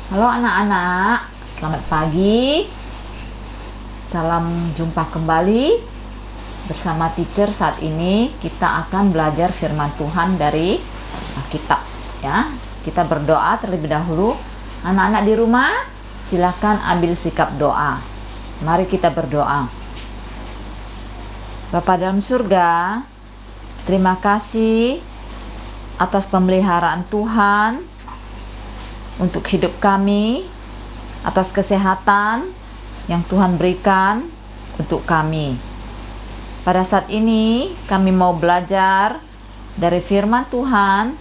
Halo anak-anak, selamat pagi. Salam jumpa kembali bersama teacher. Saat ini kita akan belajar firman Tuhan dari Alkitab ya. Kita berdoa terlebih dahulu. Anak-anak di rumah, silakan ambil sikap doa. Mari kita berdoa. Bapa dalam surga, terima kasih atas pemeliharaan Tuhan untuk hidup kami, atas kesehatan yang Tuhan berikan untuk kami. Pada saat ini kami mau belajar dari firman Tuhan.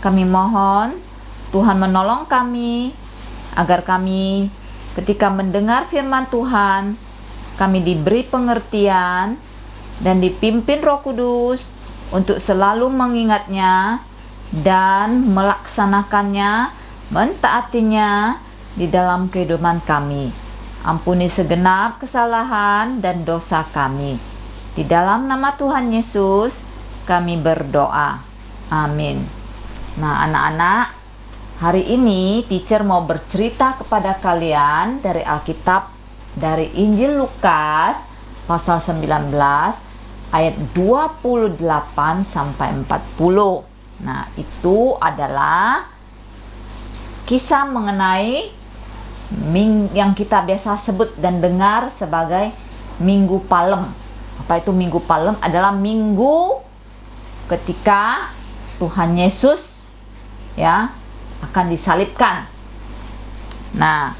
Kami mohon Tuhan menolong kami agar kami ketika mendengar firman Tuhan, kami diberi pengertian dan dipimpin Roh Kudus untuk selalu mengingatnya dan melaksanakannya, mentaatinya di dalam kehidupan kami. Ampuni segenap kesalahan dan dosa kami. Di dalam nama Tuhan Yesus kami berdoa. Amin. Nah anak-anak, hari ini teacher mau bercerita kepada kalian dari Alkitab, dari Injil Lukas pasal 19 ayat 28 sampai 40. Nah itu adalah kisah mengenai yang kita biasa sebut dan dengar sebagai Minggu Palem. Apa itu Minggu Palem? Adalah minggu ketika Tuhan Yesus ya akan disalibkan. Nah,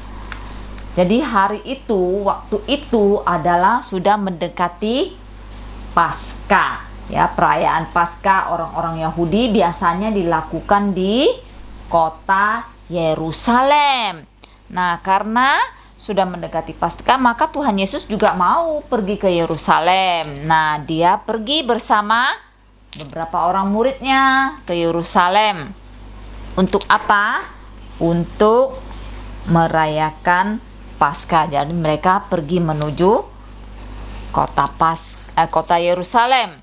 jadi hari itu, waktu itu adalah sudah mendekati Paskah. Ya, perayaan Paskah orang-orang Yahudi biasanya dilakukan di kota Yerusalem. Nah, karena sudah mendekati Paskah, maka Tuhan Yesus juga mau pergi ke Yerusalem. Nah, dia pergi bersama beberapa orang muridnya ke Yerusalem. Untuk apa? Untuk merayakan Paskah. Jadi mereka pergi menuju kota Yerusalem.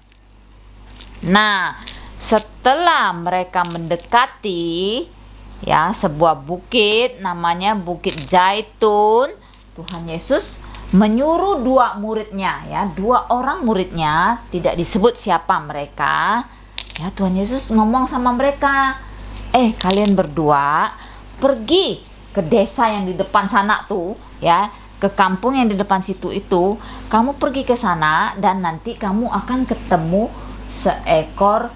Nah, setelah mereka mendekati ya sebuah bukit, namanya Bukit Zaitun, Tuhan Yesus menyuruh dua orang muridnya, tidak disebut siapa mereka ya. Tuhan Yesus ngomong sama mereka, kalian berdua pergi ke desa yang di depan sana tuh ya, ke kampung yang di depan situ itu. Kamu pergi ke sana dan nanti kamu akan ketemu seekor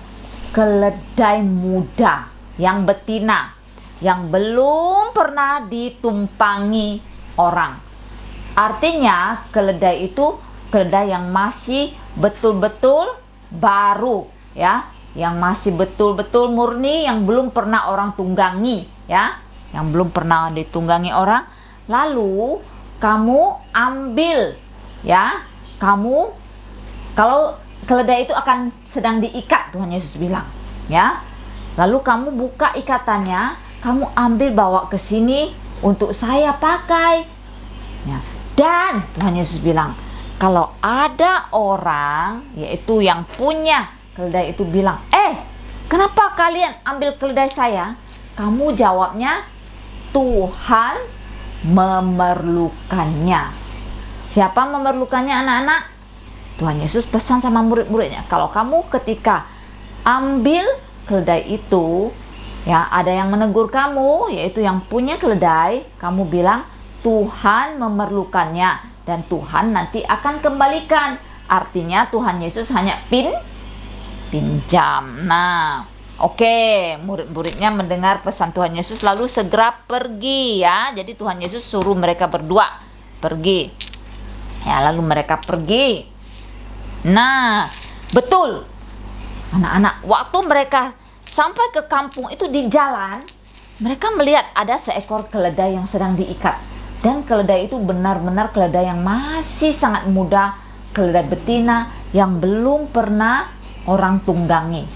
keledai muda yang betina, yang belum pernah ditumpangi orang. Artinya keledai itu keledai yang masih betul-betul baru ya, yang masih betul-betul murni, yang belum pernah orang tunggangi ya, yang belum pernah ditunggangi orang. Lalu kamu ambil ya, kalau keledai itu akan sedang diikat, Tuhan Yesus bilang ya. Lalu kamu buka ikatannya, kamu ambil bawa ke sini untuk saya pakai. Ya. Dan Tuhan Yesus bilang, kalau ada orang, yaitu yang punya keledai itu bilang, kenapa kalian ambil keledai saya? Kamu jawabnya, Tuhan memerlukannya. Siapa memerlukannya anak-anak? Tuhan Yesus pesan sama murid-muridnya, kalau kamu ketika ambil keledai itu ya, ada yang menegur kamu, yaitu yang punya keledai, kamu bilang Tuhan memerlukannya dan Tuhan nanti akan kembalikan. Artinya Tuhan Yesus hanya pinjam. Nah, murid-muridnya mendengar pesan Tuhan Yesus lalu segera pergi ya. Jadi Tuhan Yesus suruh mereka berdua pergi. Ya, lalu mereka pergi. Nah, betul. Anak-anak, waktu mereka sampai ke kampung itu, di jalan mereka melihat ada seekor keledai yang sedang diikat. Dan keledai itu benar-benar keledai yang masih sangat muda, keledai betina yang belum pernah orang tunggangi.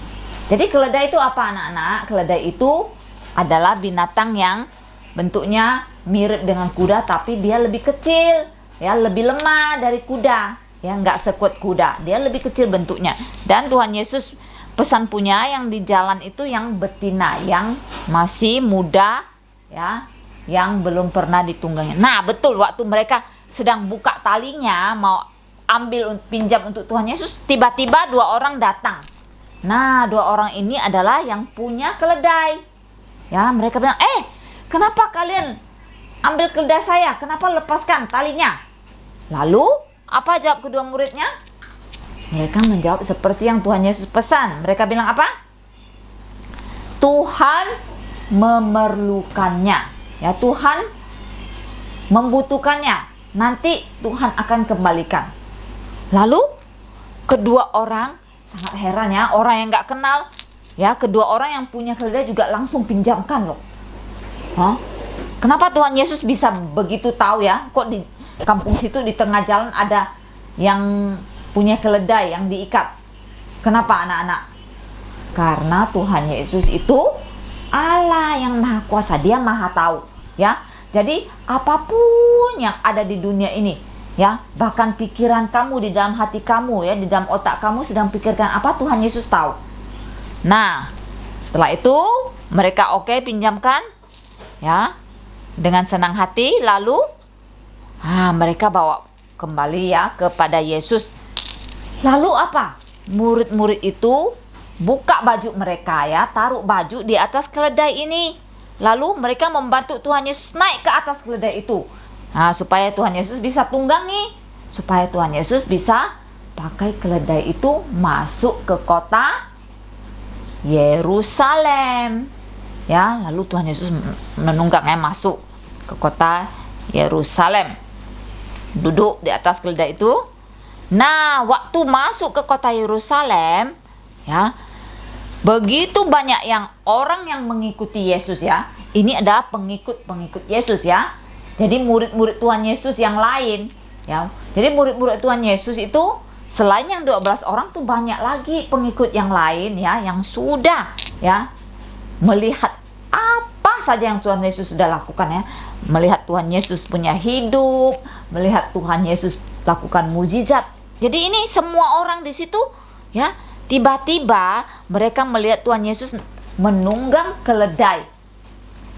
Jadi keledai itu apa anak-anak? Keledai itu adalah binatang yang bentuknya mirip dengan kuda, tapi dia lebih kecil ya, lebih lemah dari kuda ya, nggak sekuat kuda, dia lebih kecil bentuknya. Dan Tuhan Yesus pesan punya yang di jalan itu yang betina, yang masih muda ya, yang belum pernah ditunggangi. Nah, betul, waktu mereka sedang buka talinya mau pinjam untuk Tuhan Yesus, tiba-tiba 2 orang datang. Nah, 2 orang ini adalah yang punya keledai. Ya, mereka bilang, kenapa kalian ambil keledai saya? Kenapa lepaskan talinya? Lalu, apa jawab kedua muridnya? Mereka menjawab seperti yang Tuhan Yesus pesan. Mereka bilang apa? Tuhan memerlukannya. Ya, Tuhan membutuhkannya. Nanti Tuhan akan kembalikan. Lalu kedua orang sangat heran ya, orang yang nggak kenal ya, kedua orang yang punya keledai juga langsung pinjamkan loh. Kenapa Tuhan Yesus bisa begitu tahu ya? Kok di kampung situ di tengah jalan ada yang punya keledai yang diikat? Kenapa anak-anak? Karena Tuhan Yesus itu Allah yang Maha Kuasa, Dia Maha Tahu ya. Jadi apapun yang ada di dunia ini ya, bahkan pikiran kamu di dalam hati kamu ya, di dalam otak kamu sedang pikirkan apa, Tuhan Yesus tahu. Nah, setelah itu mereka pinjamkan ya dengan senang hati. Lalu mereka bawa kembali ya kepada Yesus. Lalu apa? Murid-murid itu buka baju mereka ya, taruh baju di atas keledai ini. Lalu mereka membantu Tuhan Yesus naik ke atas keledai itu. Nah, supaya Tuhan Yesus bisa tunggangi, supaya Tuhan Yesus bisa pakai keledai itu masuk ke kota Yerusalem. Ya, lalu Tuhan Yesus menunggangnya masuk ke kota Yerusalem. Duduk di atas keledai itu. Nah, waktu masuk ke kota Yerusalem, ya, begitu banyak orang yang mengikuti Yesus ya. Ini adalah pengikut Yesus ya. Jadi murid-murid Tuhan Yesus yang lain ya. Jadi murid-murid Tuhan Yesus itu selain yang 12 orang tuh banyak lagi pengikut yang lain ya, yang sudah ya melihat apa saja yang Tuhan Yesus sudah lakukan ya. Melihat Tuhan Yesus punya hidup, melihat Tuhan Yesus lakukan mujizat. Jadi ini semua orang di situ ya, tiba-tiba mereka melihat Tuhan Yesus menunggang keledai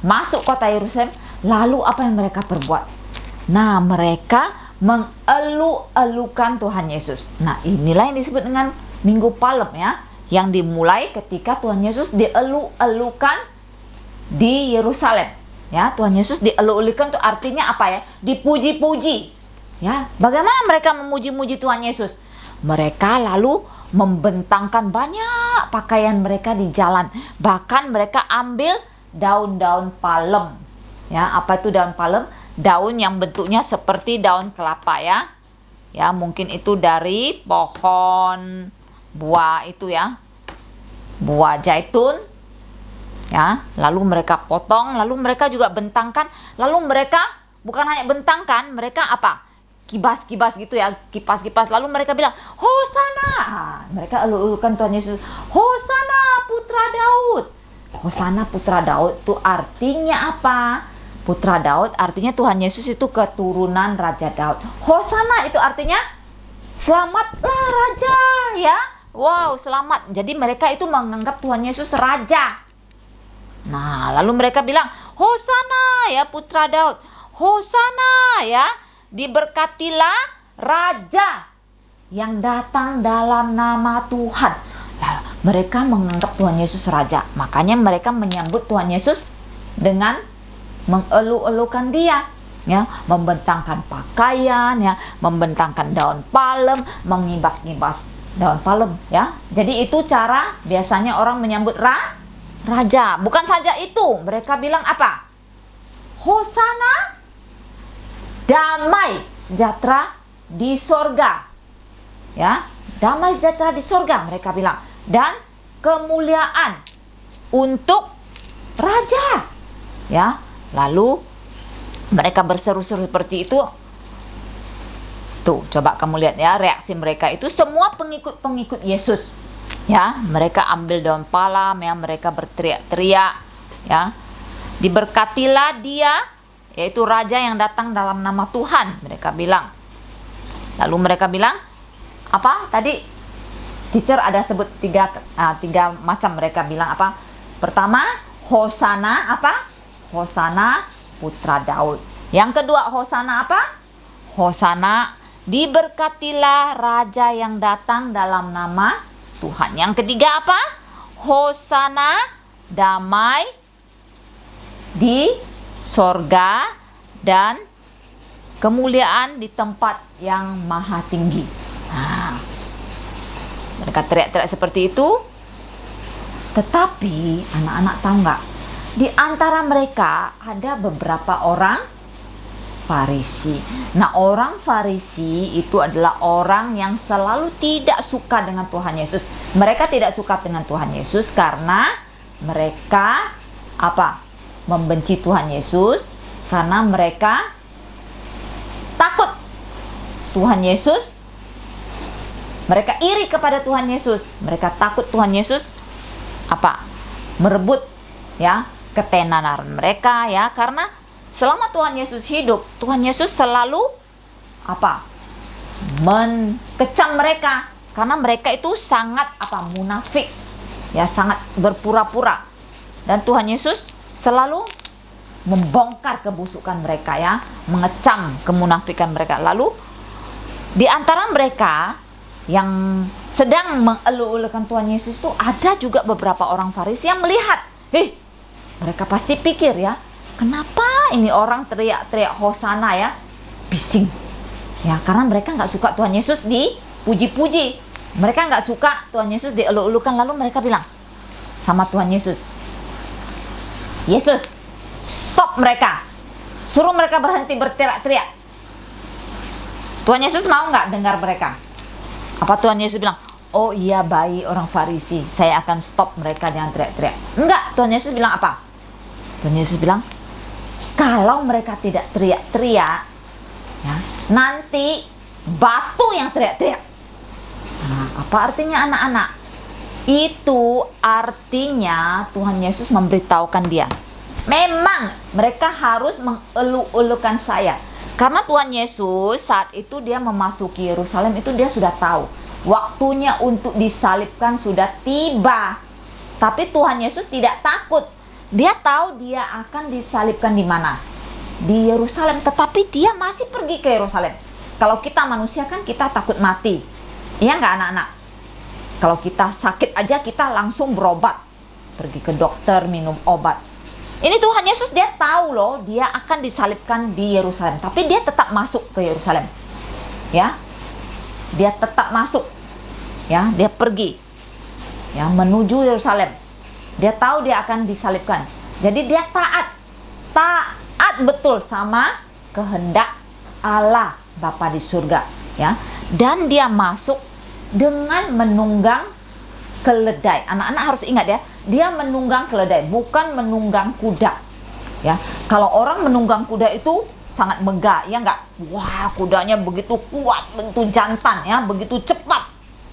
masuk kota Yerusalem. Lalu apa yang mereka perbuat? Nah, mereka mengelu-elukan Tuhan Yesus. Nah, inilah yang disebut dengan Minggu Palem ya, yang dimulai ketika Tuhan Yesus dielu-elukan di Yerusalem. Ya, Tuhan Yesus dielu-elukan itu artinya apa ya? Dipuji-puji. Ya, bagaimana mereka memuji-muji Tuhan Yesus? Mereka lalu membentangkan banyak pakaian mereka di jalan. Bahkan mereka ambil daun-daun palem. Ya, apa itu daun palem? Daun yang bentuknya seperti daun kelapa ya. Ya, mungkin itu dari pohon buah itu ya. Buah zaitun. Ya, lalu mereka potong, lalu mereka juga bentangkan. Lalu mereka bukan hanya bentangkan, mereka apa? Kibas-kibas gitu ya, kipas-kipas. Lalu mereka bilang, Hosana. Mereka elu-elukan Tuhan Yesus. Hosana putra Daud. Hosana putra Daud itu artinya apa? Putra Daud artinya Tuhan Yesus itu keturunan Raja Daud. Hosana itu artinya selamatlah Raja ya. Wow, selamat. Jadi mereka itu menganggap Tuhan Yesus Raja. Nah, lalu mereka bilang, Hosana ya putra Daud. Hosana ya, diberkatilah Raja yang datang dalam nama Tuhan. Lalu mereka menganggap Tuhan Yesus Raja. Makanya mereka menyambut Tuhan Yesus dengan mengelu-elukan Dia ya, membentangkan pakaian ya, membentangkan daun palem, mengibas-ngibas daun palem ya. Jadi itu cara biasanya orang menyambut raja. Bukan saja itu, mereka bilang apa? Hosana, damai sejahtera di sorga ya, damai sejahtera di sorga mereka bilang, dan kemuliaan untuk Raja ya. Lalu mereka berseru-seru seperti itu. Tuh, coba kamu lihat ya, reaksi mereka itu semua pengikut-pengikut Yesus ya. Mereka ambil daun palem ya, mereka berteriak-teriak ya. Diberkatilah Dia, yaitu Raja yang datang dalam nama Tuhan, mereka bilang. Lalu mereka bilang apa tadi? Teacher ada sebut tiga macam. Mereka bilang apa? Pertama, Hosana apa? Hosana putra Daud. Yang kedua, hosana apa? Hosana, diberkatilah raja yang datang dalam nama Tuhan. Yang ketiga apa? Hosana, damai di sorga dan kemuliaan di tempat yang maha tinggi. Nah, mereka teriak-teriak seperti itu. Tetapi anak-anak tahu nggak? Di antara mereka ada beberapa orang Farisi. Nah, orang Farisi itu adalah orang yang selalu tidak suka dengan Tuhan Yesus. Mereka tidak suka dengan Tuhan Yesus karena mereka apa? Membenci Tuhan Yesus karena mereka takut Tuhan Yesus. Mereka iri kepada Tuhan Yesus. Mereka takut Tuhan Yesus apa? Merebut ya ketenaran mereka ya, karena selama Tuhan Yesus hidup, Tuhan Yesus selalu apa? Menkecam mereka karena mereka itu sangat apa? Munafik. Ya, sangat berpura-pura. Dan Tuhan Yesus selalu membongkar kebusukan mereka ya, mengecam kemunafikan mereka. Lalu di antara mereka yang sedang mengeluh-elukan Tuhan Yesus itu ada juga beberapa orang Farisi yang melihat, mereka pasti pikir ya, kenapa ini orang teriak-teriak hosana ya, bising ya, karena mereka nggak suka Tuhan Yesus dipuji-puji, mereka nggak suka Tuhan Yesus dielu-elukan. Lalu mereka bilang sama Tuhan Yesus, Yesus, stop mereka, suruh mereka berhenti berteriak-teriak. Tuhan Yesus mau nggak dengar mereka? Apa Tuhan Yesus bilang? Oh iya, baik orang Farisi, saya akan stop mereka dengan teriak-teriak. Enggak, Tuhan Yesus bilang apa? Tuhan Yesus bilang, kalau mereka tidak teriak-teriak, ya, nanti batu yang teriak-teriak. Nah, apa artinya anak-anak? Itu artinya Tuhan Yesus memberitahukan dia, memang mereka harus mengeluh-elukan saya. Karena Tuhan Yesus saat itu dia memasuki Yerusalem itu dia sudah tahu waktunya untuk disalibkan sudah tiba. Tapi Tuhan Yesus tidak takut. Dia tahu dia akan disalibkan di mana? Di Yerusalem. Tetapi dia masih pergi ke Yerusalem. Kalau kita manusia kan kita takut mati. Iya nggak anak-anak? Kalau kita sakit aja kita langsung berobat. Pergi ke dokter, minum obat. Ini Tuhan Yesus dia tahu loh, dia akan disalibkan di Yerusalem, tapi dia tetap masuk ke Yerusalem. Ya. Dia tetap masuk. Ya, dia pergi. Ya, menuju Yerusalem. Dia tahu dia akan disalibkan. Jadi dia taat. Taat betul sama kehendak Allah Bapa di surga, ya. Dan dia masuk dengan menunggang keledai. Anak-anak harus ingat ya, dia menunggang keledai, bukan menunggang kuda. Ya, kalau orang menunggang kuda itu sangat megah, ya enggak? Wah, kudanya begitu kuat, begitu jantan, ya, begitu cepat,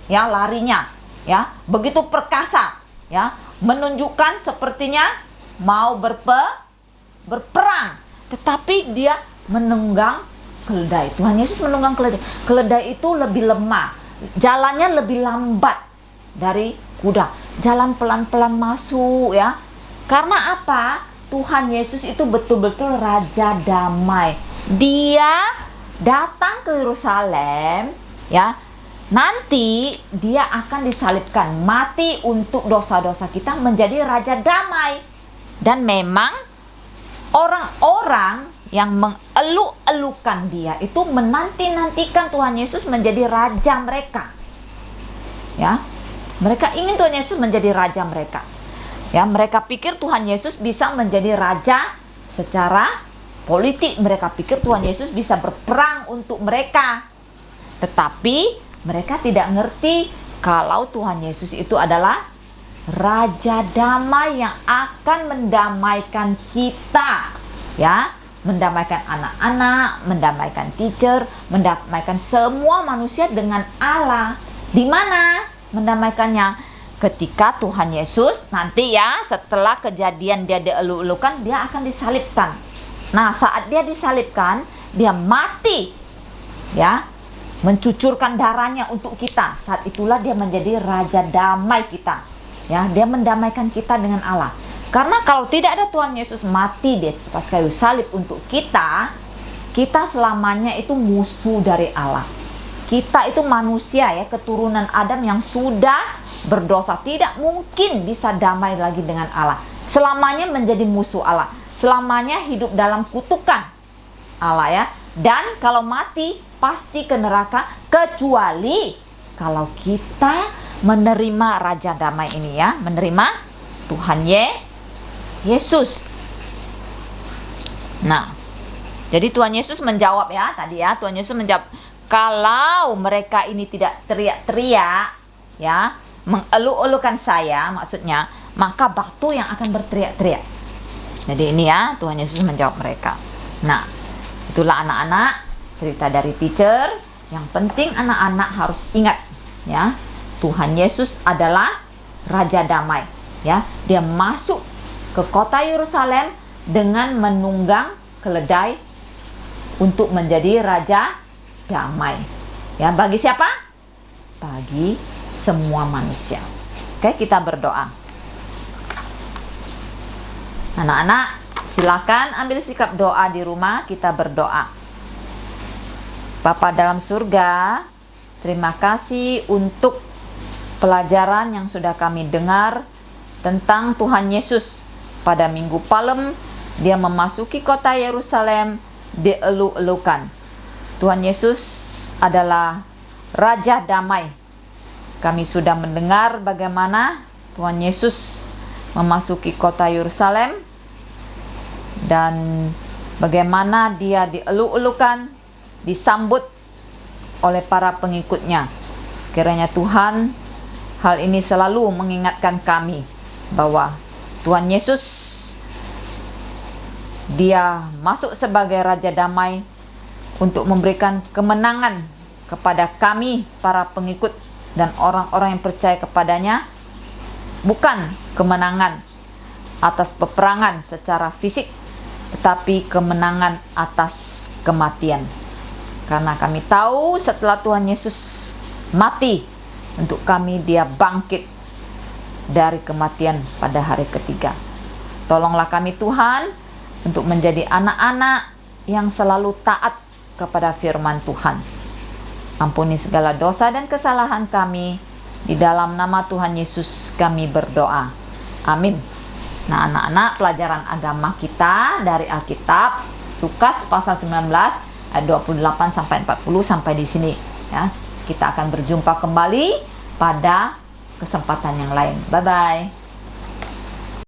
ya larinya, ya, begitu perkasa, ya, menunjukkan sepertinya mau berperang, tetapi dia menunggang keledai. Tuhan Yesus menunggang keledai. Keledai itu lebih lemah, jalannya lebih lambat dari kuda, jalan pelan-pelan masuk ya. Karena apa? Tuhan Yesus itu betul-betul Raja Damai. Dia datang ke Yerusalem ya. Nanti dia akan disalibkan, mati untuk dosa-dosa kita, menjadi Raja Damai. Dan memang orang-orang yang mengeluh-elukan dia itu menanti-nantikan Tuhan Yesus menjadi raja mereka. Ya. Mereka ingin Tuhan Yesus menjadi raja mereka. Ya, mereka pikir Tuhan Yesus bisa menjadi raja secara politik. Mereka pikir Tuhan Yesus bisa berperang untuk mereka. Tetapi mereka tidak ngerti kalau Tuhan Yesus itu adalah Raja Damai yang akan mendamaikan kita. Ya, mendamaikan anak-anak, mendamaikan teacher, mendamaikan semua manusia dengan Allah. Di mana mendamaikannya? Ketika Tuhan Yesus nanti ya, setelah kejadian dia dielu-elukan, dia akan disalibkan. Nah, saat dia disalibkan, dia mati ya, mencucurkan darahnya untuk kita. Saat itulah dia menjadi Raja Damai kita. Ya, dia mendamaikan kita dengan Allah. Karena kalau tidak ada Tuhan Yesus mati di atas kayu salib untuk kita, kita selamanya itu musuh dari Allah. Kita itu manusia ya, keturunan Adam yang sudah berdosa, tidak mungkin bisa damai lagi dengan Allah. Selamanya menjadi musuh Allah, selamanya hidup dalam kutukan Allah ya. Dan kalau mati pasti ke neraka, kecuali kalau kita menerima Raja Damai ini ya, menerima Tuhan Yesus. Nah, jadi Tuhan Yesus menjawab ya tadi ya, Tuhan Yesus menjawab, kalau mereka ini tidak teriak-teriak ya, mengeluh-elukan saya, maksudnya, maka batu yang akan berteriak-teriak. Jadi ini ya, Tuhan Yesus menjawab mereka. Nah, itulah anak-anak, cerita dari teacher. Yang penting anak-anak harus ingat ya, Tuhan Yesus adalah Raja Damai ya. Dia masuk ke kota Yerusalem dengan menunggang keledai untuk menjadi Raja Damai ya. Bagi siapa? Bagi semua manusia. Oke, kita berdoa. Anak-anak, silakan ambil sikap doa di rumah, kita berdoa. Bapa dalam surga, terima kasih untuk pelajaran yang sudah kami dengar tentang Tuhan Yesus. Pada Minggu Palem, dia memasuki kota Yerusalem, dielu-elukan. Tuhan Yesus adalah Raja Damai. Kami sudah mendengar bagaimana Tuhan Yesus memasuki kota Yerusalem dan bagaimana dia dielu-elukan, disambut oleh para pengikutnya. Kiranya Tuhan hal ini selalu mengingatkan kami bahwa Tuhan Yesus dia masuk sebagai Raja Damai untuk memberikan kemenangan kepada kami para pengikut dan orang-orang yang percaya kepadanya, bukan kemenangan atas peperangan secara fisik, tetapi kemenangan atas kematian. Karena kami tahu setelah Tuhan Yesus mati untuk kami, dia bangkit dari kematian pada hari ketiga. Tolonglah kami Tuhan untuk menjadi anak-anak yang selalu taat kepada firman Tuhan. Ampuni segala dosa dan kesalahan kami. Di dalam nama Tuhan Yesus kami berdoa. Amin. Nah anak-anak, pelajaran agama kita dari Alkitab, Lukas pasal 19 ayat 28 sampai 40 sampai di sini ya. Kita akan berjumpa kembali pada kesempatan yang lain. Bye bye.